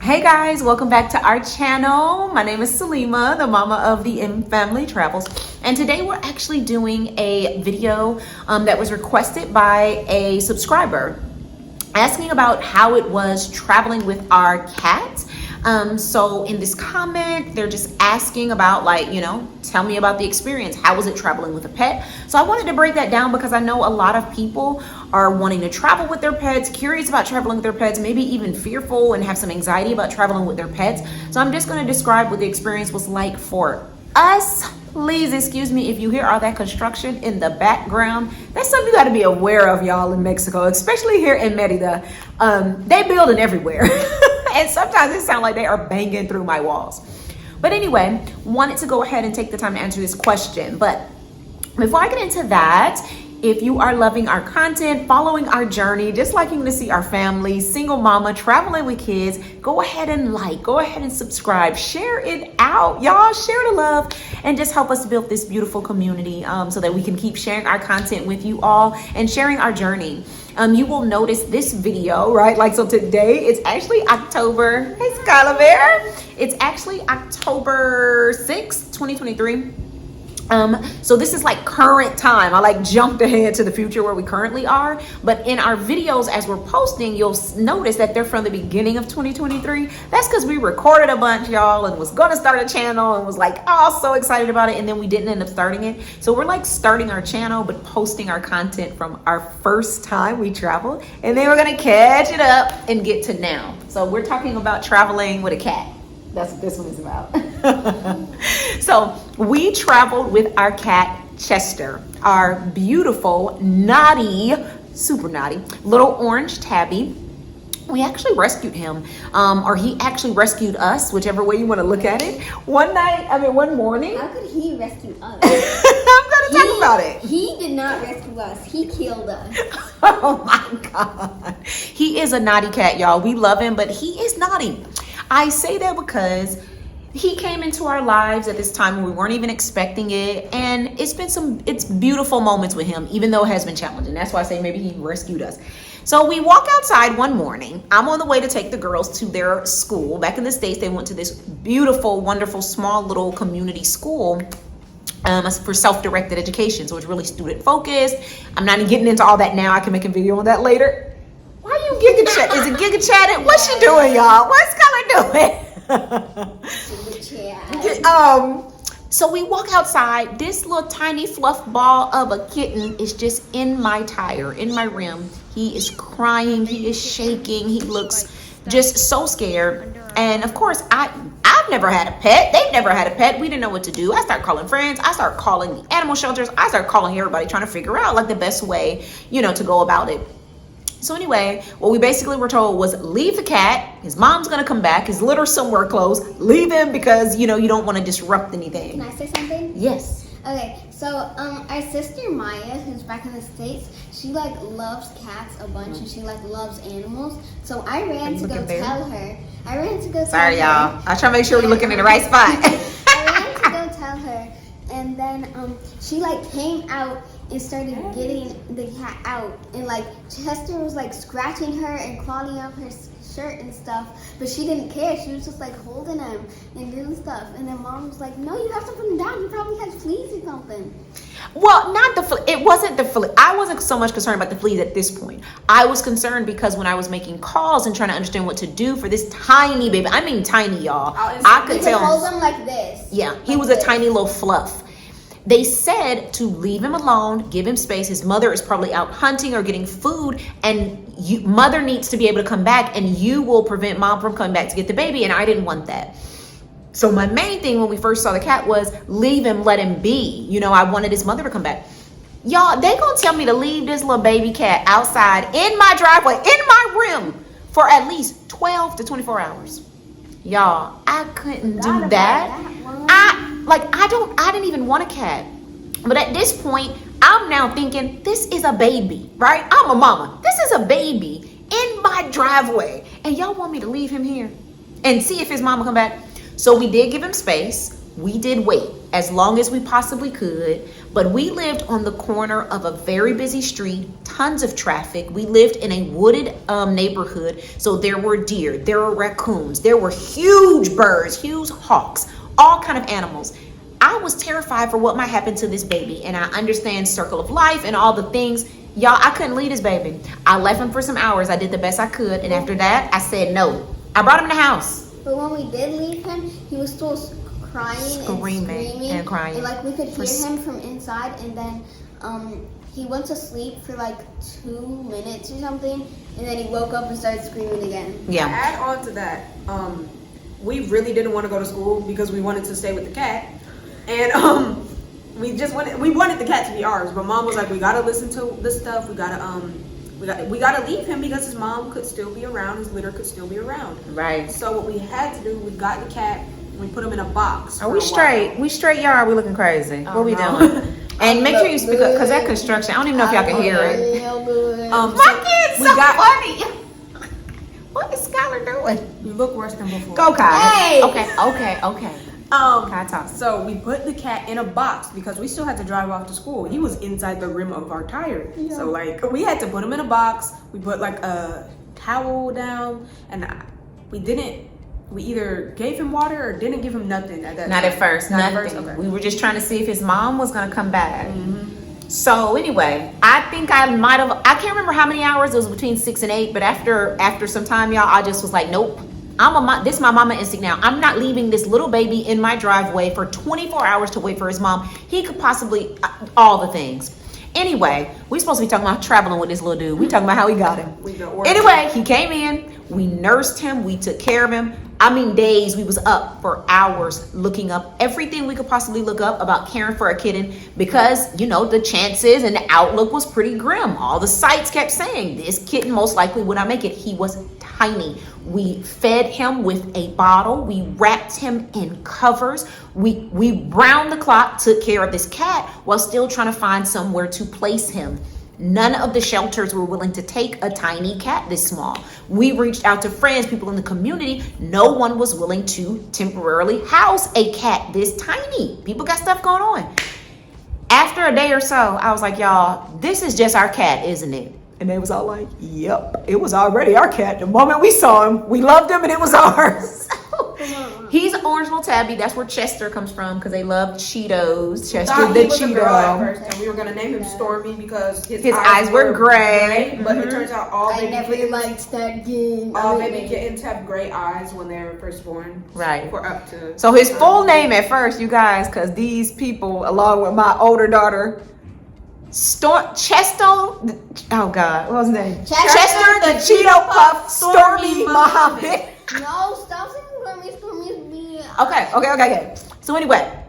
Hey guys, welcome back to our channel. My name is Salima, the mama of the M Family Travels. And today we're actually doing a video that was requested by a subscriber asking about how it was traveling with our cat. So in this comment, they're just asking about tell me about the experience. How was it traveling with a pet? So I wanted to break that down because I know a lot of people are wanting to travel with their pets, curious about traveling with their pets, maybe even fearful and have some anxiety about traveling with their pets. So I'm just going to describe what the experience was like for us. Please excuse me if you hear all that construction in the background. That's something you got to be aware of, y'all, in Mexico, especially here in Merida. They building everywhere. And sometimes it sounds like they are banging through my walls. But anyway, wanted to go ahead and take the time to answer this question. But before I get into that, if you are loving our content, following our journey, just liking to see our family, single mama, traveling with kids, go ahead and go ahead and subscribe, share it out, y'all, share the love, and just help us build this beautiful community so that we can keep sharing our content with you all and sharing our journey. You will notice this video, right? So today it's actually October. Hey, Skylar Bear. It's actually October 6th, 2023. So this is like current time. I jumped ahead to the future where we currently are. But in our videos, as we're posting, you'll notice that they're from the beginning of 2023. That's because we recorded a bunch, y'all, and was going to start a channel and was so excited about it. And then we didn't end up starting it. So we're starting our channel, but posting our content from our first time we traveled. And then we're going to catch it up and get to now. So we're talking about traveling with a cat. That's what this one is about. So we traveled with our cat, Chester, our beautiful, naughty, super naughty, little orange tabby. We actually rescued him, or he actually rescued us, whichever way you want to look at it. One morning. How could he rescue us? I'm going to talk about it. He did not rescue us. He killed us. Oh my God. He is a naughty cat, y'all. We love him, but he is naughty. I say that because he came into our lives at this time when we weren't even expecting it. And it's beautiful moments with him, even though it has been challenging. That's why I say maybe he rescued us. So we walk outside one morning. I'm on the way to take the girls to their school. Back in the States, they went to this beautiful, wonderful, small little community school for self-directed education. So it's really student focused. I'm not even getting into all that now. I can make a video on that later. Why are you giga chat? Is it giga chatting? What's she doing, y'all? What's Skylar doing? So we walk outside. This little tiny fluff ball of a kitten is just in my tire, in my rim. He is crying. He is shaking. He looks just so scared. And of course, I've never had a pet. They've never had a pet. We didn't know what to do. I start calling friends. I start calling the animal shelters. I start calling everybody, trying to figure out the best way, to go about it. So anyway, what we basically were told was leave the cat. His mom's going to come back. His litter's somewhere close. Leave him because, you don't want to disrupt anything. Can I say something? Yes. Okay, so our sister Maya, who's back in the States, she loves cats a bunch and she loves animals. So I ran to go tell her. Sorry, y'all. I try to make sure we're looking in the right spot. I ran to go tell her, and then she came out and started getting the cat out, and Chester was scratching her and clawing up her shirt and stuff, but she didn't care. She was just holding him and doing stuff, and then mom was like, no, you have to put him down, he probably has fleas or something. Well, not the flea. It wasn't the flea. I wasn't so much concerned about the fleas at this point. I was concerned because when I was making calls and trying to understand what to do for this tiny baby, I mean tiny, y'all, I could tell. Hold him like this. Yeah, he was a tiny little fluff. They said to leave him alone, give him space. His mother is probably out hunting or getting food, and mother needs to be able to come back, and you will prevent mom from coming back to get the baby, and I didn't want that. So my main thing when we first saw the cat was leave him, let him be. I wanted his mother to come back. Y'all, they gonna tell me to leave this little baby cat outside in my driveway, in my rim, for at least 12 to 24 hours. Y'all, I couldn't do that. I didn't even want a cat. But at this point, I'm now thinking, this is a baby, right? I'm a mama. This is a baby in my driveway. And y'all want me to leave him here and see if his mama come back? So we did give him space. We did wait as long as we possibly could, but we lived on the corner of a very busy street, tons of traffic. We lived in a wooded neighborhood, so there were deer, there were raccoons, there were huge birds, huge hawks, all kind of animals. I was terrified for what might happen to this baby, and I understand circle of life and all the things. Y'all, I couldn't leave this baby. I left him for some hours. I did the best I could, and after that, I said no. I brought him in the house. But when we did leave him, he was still crying screaming and crying. And like we could hear him from inside, and then he went to sleep for like 2 minutes or something, and then he woke up and started screaming again. Yeah. To add on to that, we really didn't want to go to school because we wanted to stay with the cat, and we wanted the cat to be ours. But Mom was like, we gotta listen to this stuff. We gotta leave him because his mom could still be around, his litter could still be around. Right. So what we had to do, we got the cat, we put him in a box. Are we straight? We straight, y'all? Are we looking crazy? What we doing? And make sure you speak up, because that construction, I don't even know if y'all can hear it. My kid's so funny. What is Skylar doing? You look worse than before. Go, Kai. Hey! Okay. Kai, talk. So we put the cat in a box because we still had to drive off to school. He was inside the rim of our tire. Yeah. So like we had to put him in a box. We put like a towel down, and we either gave him water or didn't give him nothing at that Not time. at first, Not nothing. at first? Okay. We were just trying to see if his mom was gonna come back. Mm-hmm. So anyway, I think I can't remember how many hours. It was between 6 and 8, but after some time, y'all, I just was like, nope. This is my mama instinct now. I'm not leaving this little baby in my driveway for 24 hours to wait for his mom. He could possibly, all the things. Anyway, we supposed to be talking about traveling with this little dude. We talking about how he got him. Anyway, he came in. We nursed him. We took care of him. I mean, days. We was up for hours looking up everything we could possibly look up about caring for a kitten, because, the chances and the outlook was pretty grim. All the sites kept saying this kitten most likely would not make it. He was tiny. We fed him with a bottle. We wrapped him in covers. We round the clock took care of this cat while still trying to find somewhere to place him. None of the shelters were willing to take a tiny cat this small. We reached out to friends, people in the community. No one was willing to temporarily house a cat this tiny. People got stuff going on. After a day or so, I was like, y'all, this is just our cat, isn't it? And they was all like, yep, it was already our cat. The moment we saw him, we loved him and it was ours. He's orange little tabby. That's where Chester comes from, because they love Cheetos. Chester the Cheeto. At first, and we were gonna name him Stormy because his eyes were gray. But it turns out all baby kittens, liked that game. all baby kittens have gray eyes when they're first born. Right. For up to. So his full name at first, you guys, because these people, along with my older daughter, Chester, oh God, what was his name? Chester the Cheeto Puff Stormy Muhammad. No, stop saying Stormy. Okay. So anyway,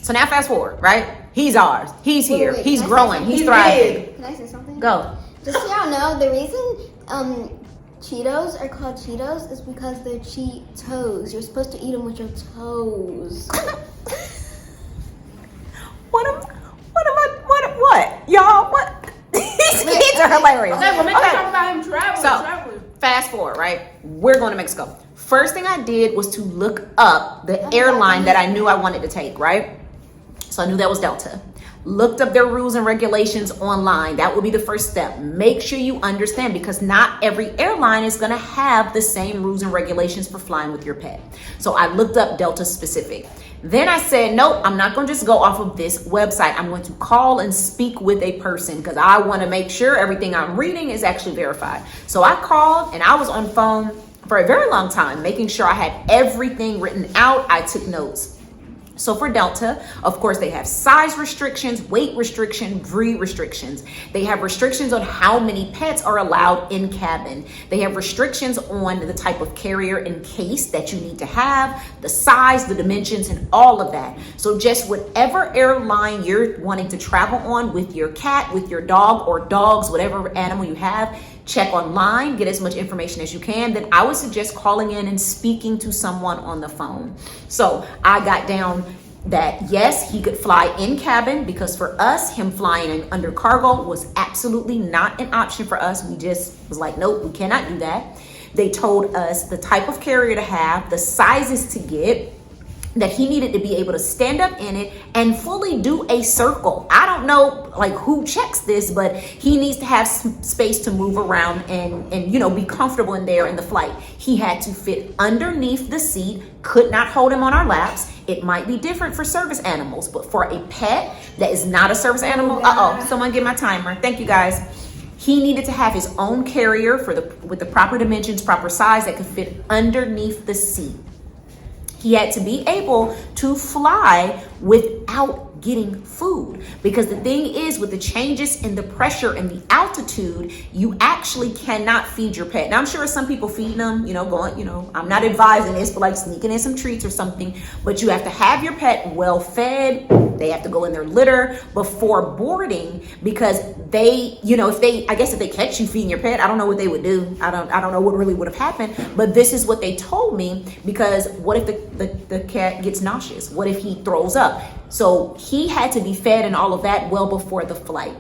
so now fast forward, right? He's ours. He's here. Wait, He's can I say growing. something? He's thriving. Can I say something? Go. Just so y'all know, the reason Cheetos are called Cheetos is because they're Cheetos. You're supposed to eat them with your toes. What? Y'all, what? These kids are hilarious. Okay, well, talking about him traveling. Fast forward, right? We're going to Mexico. First thing I did was to look up the airline that I knew I wanted to take, right? So I knew that was Delta. Looked up their rules and regulations online. That would be the first step. Make sure you understand, because not every airline is going to have the same rules and regulations for flying with your pet. So I looked up Delta specific. Then I said, nope, I'm not going to just go off of this website. I'm going to call and speak with a person, because I want to make sure everything I'm reading is actually verified. So I called, and I was on phone for a very long time, making sure I had everything written out. I took notes. So for Delta, of course, they have size restrictions, weight restrictions, breed restrictions. They have restrictions on how many pets are allowed in cabin. They have restrictions on the type of carrier and case that you need to have, the size, the dimensions, and all of that. So just whatever airline you're wanting to travel on with your cat, with your dog or dogs, whatever animal you have, check online, get as much information as you can. Then I would suggest calling in and speaking to someone on the phone. So I got down that yes, he could fly in cabin, because for us, him flying under cargo was absolutely not an option for us. We just was like, nope, we cannot do that. They told us the type of carrier to have, the sizes to get, that he needed to be able to stand up in it and fully do a circle. I don't know like who checks this, but he needs to have some space to move around and you know, be comfortable in there in the flight. He had to fit underneath the seat, could not hold him on our laps. It might be different for service animals, but for a pet that is not a service animal, someone get my timer. Thank you guys. He needed to have his own carrier with the proper dimensions, proper size that could fit underneath the seat. He had to be able to fly without getting food, because the thing is, with the changes in the pressure and the altitude, you actually cannot feed your pet. Now, I'm sure some people feeding them, you know, going, you know, I'm not advising this, but like sneaking in some treats or something, but you have to have your pet well fed. They have to go in their litter before boarding, because they, you know, if they catch you feeding your pet, I don't know what they would do. I don't know what really would have happened, but this is what they told me, because what if the cat gets nauseous? What if he throws up? So he had to be fed and all of that well before the flight.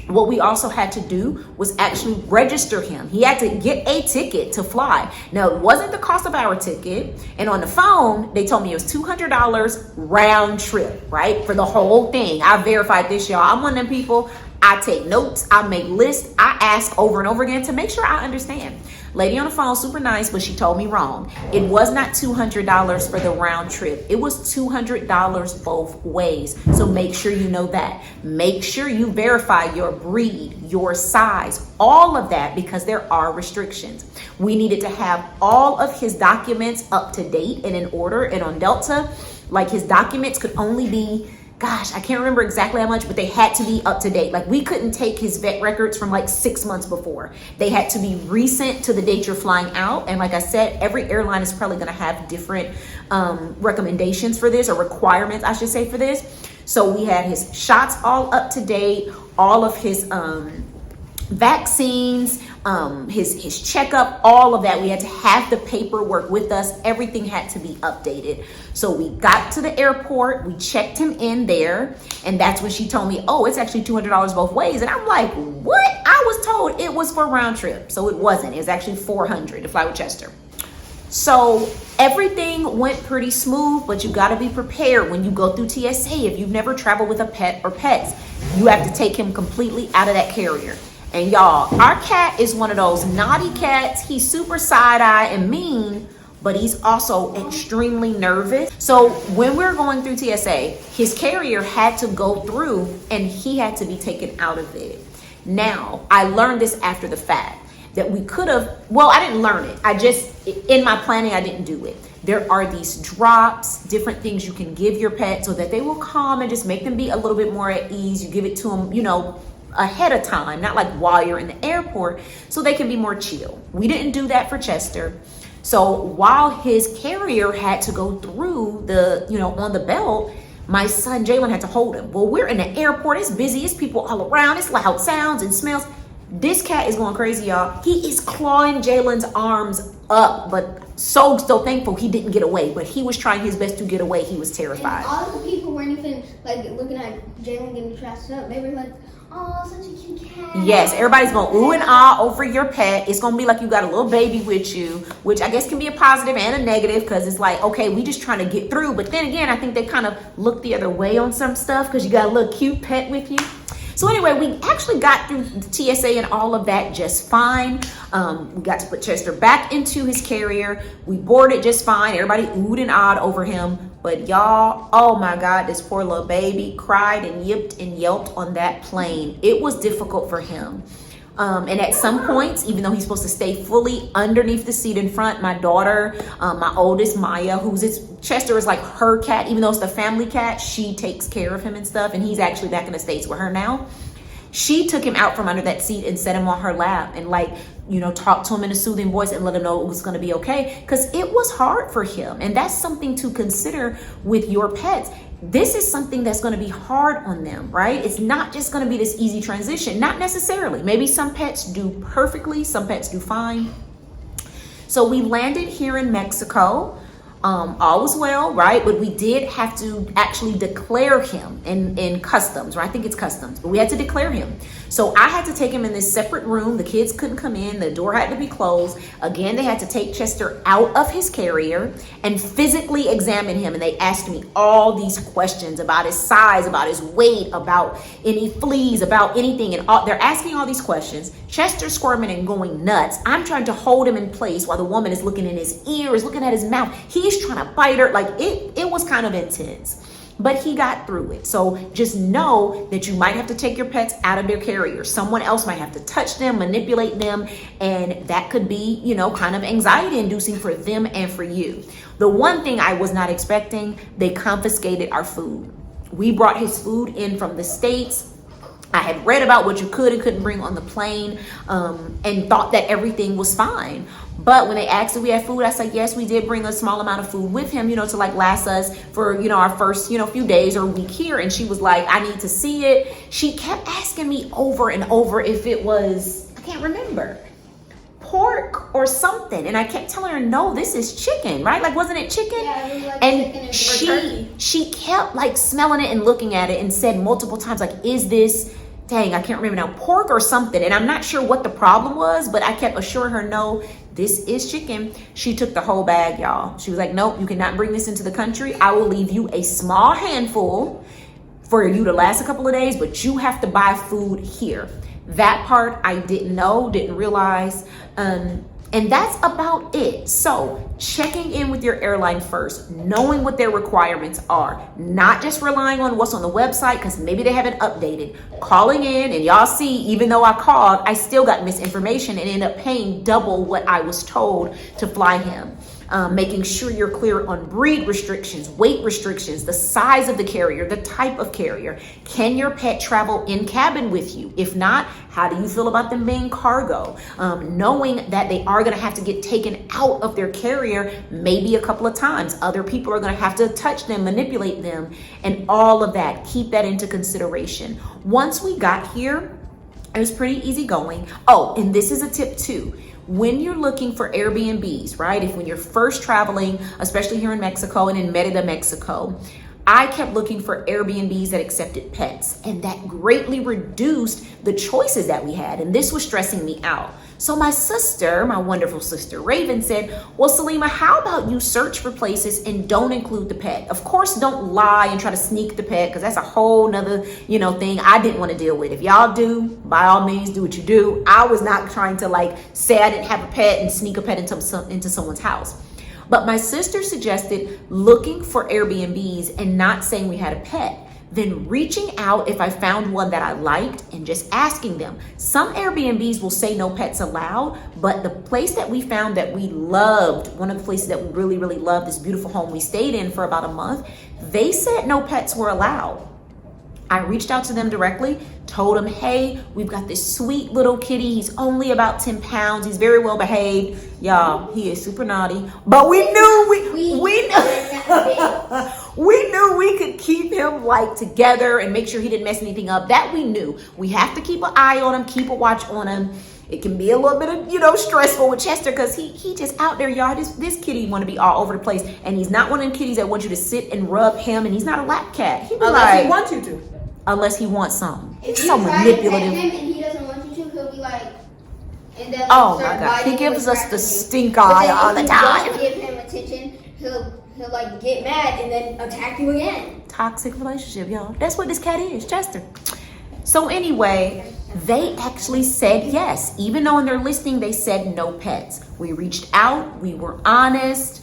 What we also had to do was actually register him. He had to get a ticket to fly. Now, it wasn't the cost of our ticket. And on the phone, they told me it was $200 round trip, right? For the whole thing. I verified this, y'all. I'm one of them people. I take notes. I make lists. I ask over and over again to make sure I understand. Lady on the phone, super nice, but she told me wrong. It was not $200 for the round trip. It was $200 both ways. So make sure you know that. Make sure you verify your breed, your size, all of that, because there are restrictions. We needed to have all of his documents up to date and in order. And on Delta, like, his documents could only be, gosh, I can't remember exactly how much, but they had to be up to date. Like, we couldn't take his vet records from like 6 months before. They had to be recent to the date you're flying out. And like I said, every airline is probably going to have different recommendations for this, or requirements, I should say, for this. So we had his shots all up to date, all of his vaccines, his checkup, all of that. We had to have the paperwork with us. Everything had to be updated. So we got to the airport, we checked him in there, and that's when she told me, oh, it's actually $200 both ways. And I'm like, what? I was told it was for round trip. So it wasn't. It was actually $400 to fly with Chester. So everything went pretty smooth, but you got to be prepared when you go through TSA. If you've never traveled with a pet or pets, you have to take him completely out of that carrier. And y'all, our cat is one of those naughty cats. He's super side-eye and mean, but he's also extremely nervous. So when we're going through TSA, his carrier had to go through and he had to be taken out of it. Now, I learned this after the fact, that we could have, well, I didn't learn it. In my planning, I didn't do it. There are these drops, different things you can give your pet so that they will calm and just make them be a little bit more at ease. You give it to them, you know, ahead of time, not like while you're in the airport, so they can be more chill. We didn't do that for Chester. So while his carrier had to go through the, you know, on the belt, my son Jalen had to hold him. Well, we're in the airport, it's busy, it's people all around, it's loud sounds and smells. This cat is going crazy, y'all. He is clawing Jalen's arms up, but so thankful he didn't get away. But he was trying his best to get away. He was terrified. And all of the people weren't even like looking at Jalen getting trashed up. They were like, oh, such a cute cat. Yes, everybody's going ooh and ah over your pet. It's going to be like you got a little baby with you, which I guess can be a positive and a negative, because it's like, okay, we just trying to get through. But then again, I think they kind of look the other way on some stuff because you got a little cute pet with you. So anyway, we actually got through the TSA and all of that just fine. We got to put Chester back into his carrier. We boarded just fine. Everybody oohed and awed over him. But y'all, oh my God, this poor little baby cried and yipped and yelped on that plane. It was difficult for him. And at some points, even though he's supposed to stay fully underneath the seat in front, my daughter, my oldest, Maya, Chester is like her cat, even though it's the family cat, she takes care of him and stuff. And he's actually back in the States with her now. She took him out from under that seat and set him on her lap and talked to him in a soothing voice and let him know it was going to be okay. Because it was hard for him. And that's something to consider with your pets. This is something that's going to be hard on them, right? It's not just going to be this easy transition. Not necessarily. Maybe some pets do perfectly. Some pets do fine. So we landed here in Mexico. All was well, right? But we did have to actually declare him in customs, right? I think it's customs, but we had to declare him. So I had to take him in this separate room. The kids couldn't come in. The door had to be closed. Again, they had to take Chester out of his carrier and physically examine him. And they asked me all these questions about his size, about his weight, about any fleas, about anything. And they're asking all these questions. Chester's squirming and going nuts. I'm trying to hold him in place while the woman is looking in his ears, looking at his mouth. He's trying to bite her. Like it was kind of intense. But he got through it. So just know that you might have to take your pets out of their carrier. Someone else might have to touch them, manipulate them, and that could be, kind of anxiety inducing for them and for you. The one thing I was not expecting, they confiscated our food. We brought his food in from the States. I had read about what you could and couldn't bring on the plane, and thought that everything was fine. But when they asked if we had food, I said, yes, we did bring a small amount of food with him, to like last us for, our first, few days or week here. And she was like, I need to see it. She kept asking me over and over if it was, I can't remember, pork or something. And I kept telling her, no, this is chicken, right? Like, wasn't it chicken? Yeah, it was like and chicken she kept like smelling it and looking at it and said multiple times, like, is this, dang, I can't remember now, pork or something. And I'm not sure what the problem was, but I kept assuring her, no, this is chicken. She took the whole bag, y'all. She was like, nope, you cannot bring this into the country. I will leave you a small handful for you to last a couple of days, but you have to buy food here. That part I didn't know, didn't realize. And that's about it. So checking in with your airline first, knowing what their requirements are, not just relying on what's on the website because maybe they haven't updated. Calling in, and y'all see, even though I called, I still got misinformation and ended up paying double what I was told to fly him. Making sure you're clear on breed restrictions, weight restrictions, the size of the carrier, the type of carrier. Can your pet travel in cabin with you? If not, how do you feel about them being cargo? Knowing that they are going to have to get taken out of their carrier maybe a couple of times. Other people are going to have to touch them, manipulate them, and all of that. Keep that into consideration. Once we got here, it was pretty easy going. Oh, and this is a tip too. When you're looking for Airbnbs, right? When you're first traveling, especially here in Mexico and in Merida, Mexico, I kept looking for Airbnbs that accepted pets, and that greatly reduced the choices that we had. And this was stressing me out. So my sister, my wonderful sister Raven, said, well, Salima, how about you search for places and don't include the pet? Of course, don't lie and try to sneak the pet, because that's a whole nother, thing I didn't want to deal with. If y'all do, by all means, do what you do. I was not trying to say I didn't have a pet and sneak a pet into someone's house. But my sister suggested looking for Airbnbs and not saying we had a pet. Then reaching out if I found one that I liked and just asking them. Some Airbnbs will say no pets allowed, but the place that we found that we loved, one of the places that we really, really loved, this beautiful home we stayed in for about a month, they said no pets were allowed. I reached out to them directly, told them, hey, we've got this sweet little kitty. He's only about 10 pounds. He's very well behaved. Y'all, he is super naughty. But we knew we could keep him together and make sure he didn't mess anything up. That we knew. We have to keep an eye on him, keep a watch on him. It can be a little bit of, stressful with Chester because he just out there, y'all. This kitty want to be all over the place. And he's not one of them kitties that want you to sit and rub him. And he's not a lap cat. Unless he wants you to. Unless he wants something. If So you try to pet manipulative. him and he doesn't want you to, he'll be like, and then Oh my start God. He biting gives you us and the scratching you. stink But eye then all the if time. you don't give him attention, he'll get mad and then attack you again. Toxic relationship, y'all. That's what this cat is, Chester. So anyway, they actually said yes. Even though in their listing they said no pets. We reached out. We were honest.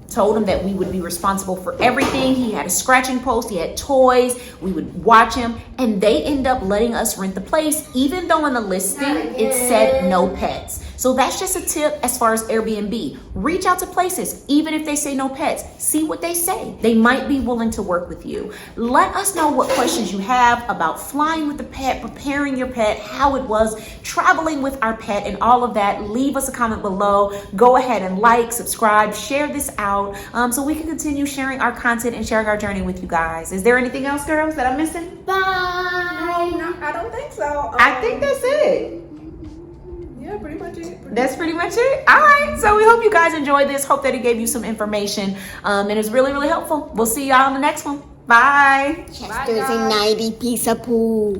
Told him that we would be responsible for everything. He had a scratching post. He had toys. We would watch him. And they end up letting us rent the place, even though in the listing it said no pets. So that's just a tip as far as Airbnb. Reach out to places, even if they say no pets. See what they say. They might be willing to work with you. Let us know what questions you have about flying with the pet, preparing your pet, how it was, traveling with our pet, and all of that. Leave us a comment below. Go ahead and like, subscribe, share this out so we can continue sharing our content and sharing our journey with you guys. Is there anything else, girls, that I'm missing? Bye. No, I don't think so. I think that's it. Yeah, pretty much it. That's pretty much it. All right. So we hope you guys enjoyed this. Hope that it gave you some information. And it's really, really helpful. We'll see y'all on the next one. Bye. Chester's a 90 piece of poo.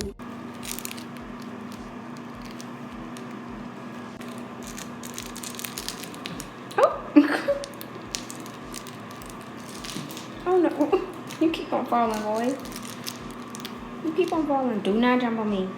Oh no. You keep on falling, boy. You keep on falling. Do not jump on me.